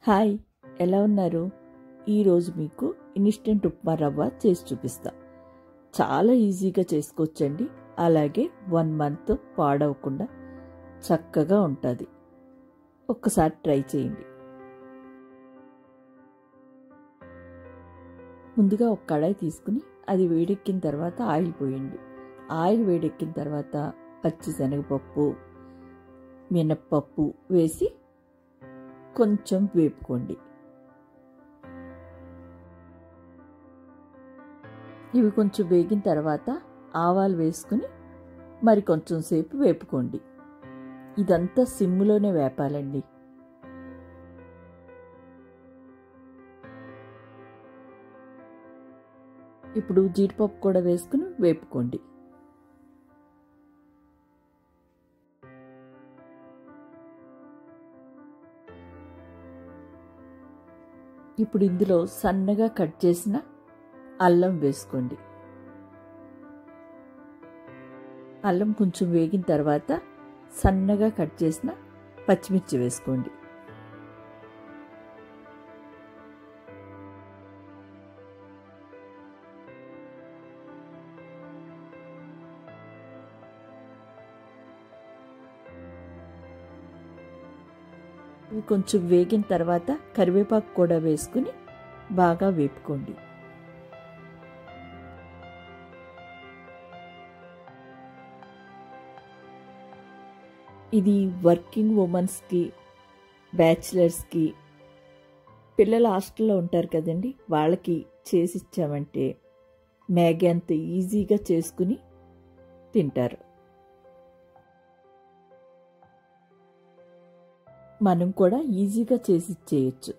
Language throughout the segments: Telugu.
హాయ్, ఎలా ఉన్నారు? ఈరోజు మీకు ఇన్స్టెంట్ ఉప్మా రవ్వ చేసి చూపిస్తా. చాలా ఈజీగా చేసుకోవచ్చండి. అలాగే 1 మంత్ పాడవకుండా చక్కగా ఉంటుంది. ఒక్కసారి ట్రై చేయండి. ముందుగా ఒక కడాయి తీసుకుని అది వేడెక్కిన తర్వాత ఆయిల్ పోయండి. ఆయిల్ వేడెక్కిన తర్వాత పచ్చిశనగపప్పు, మినప్పప్పు వేసి కొంచెం వేపుకోండి. ఇవి కొంచెం వేగిన తర్వాత ఆవాలు వేసుకుని మరి కొంచెం సేపు వేపుకోండి. ఇదంతా సిమ్లోనే వేపాలండి. ఇప్పుడు జీడిపప్పు కూడా వేసుకుని వేపుకోండి. ఇప్పుడు ఇందులో సన్నగా కట్ చేసిన అల్లం వేసుకోండి. అల్లం కొంచెం వేగిన తర్వాత సన్నగా కట్ చేసిన పచ్చిమిర్చి వేసుకోండి. ఇవి కొంచెం వేగిన తర్వాత కరివేపాకు కూడా వేసుకుని బాగా వేపుకోండి. ఇది వర్కింగ్ ఉమెన్స్కి, బ్యాచిలర్స్కి, పిల్లలు హాస్టల్లో ఉంటారు కదండి, వాళ్ళకి చేసి ఇచ్చామంటే మ్యాగీ అంత ఈజీగా చేసుకుని తింటారు. మనం కూడా ఈజీగా చేసి ఇచ్చేయచ్చు.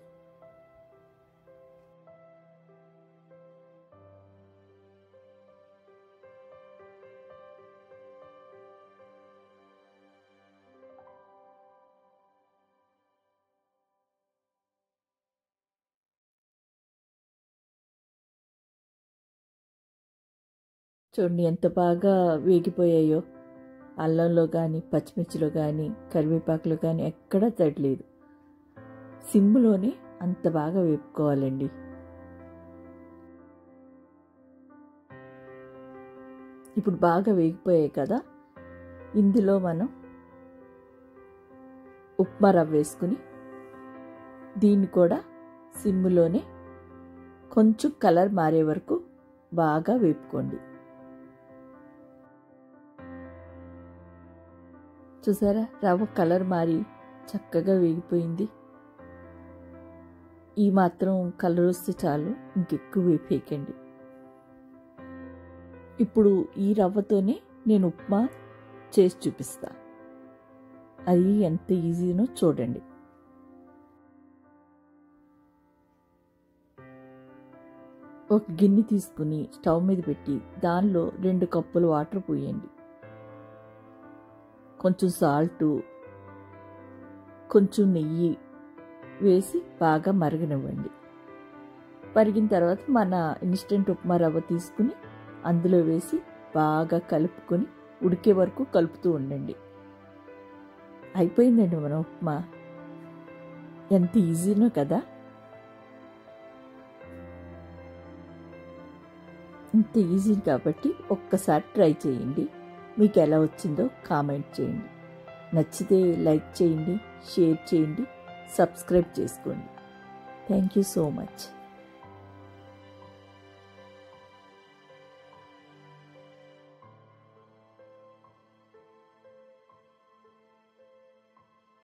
చూడండి ఎంత బాగా వేగిపోయాయో. అల్లంలో కానీ, పచ్చిమిర్చిలో కానీ, కరివేపాకులో కానీ ఎక్కడా తడలేదు. సిమ్లోనే అంత బాగా వేపుకోవాలండి. ఇప్పుడు బాగా వేగిపోయాయి కదా, ఇందులో మనం ఉప్మా రవ్వ వేసుకుని దీన్ని కూడా సిమ్లోనే కొంచెం కలర్ మారే వరకు బాగా వేపుకోండి. చూసారా, రవ్వ కలర్ మారి చక్కగా వేగిపోయింది. ఈ మాత్రం కలర్ వస్తే చాలు, ఇంకెక్కువ వేపేయకండి. ఇప్పుడు ఈ రవ్వతోనే నేను ఉప్మా చేసి చూపిస్తా. అది ఎంత ఈజీనో చూడండి. ఒక గిన్నె తీసుకుని స్టవ్ మీద పెట్టి దానిలో 2 కప్పులు వాటర్ పోయండి. కొంచెం సాల్టు, కొంచెం నెయ్యి వేసి బాగా మరగనివ్వండి. మరిగిన తర్వాత మన ఇన్స్టెంట్ ఉప్మా రవ్వ తీసుకుని అందులో వేసి బాగా కలుపుకొని ఉడికే వరకు కలుపుతూ ఉండండి. అయిపోయిందండి మన ఉప్మా. ఎంత ఈజీనో కదా. ఇంత ఈజీ కాబట్టి ఒక్కసారి ట్రై చేయండి. మీకు ఎలా వచ్చిందో కామెంట్ చేయండి. నచ్చితే లైక్ చేయండి, షేర్ చేయండి, సబ్స్క్రైబ్ చేసుకోండి. Thank you so much.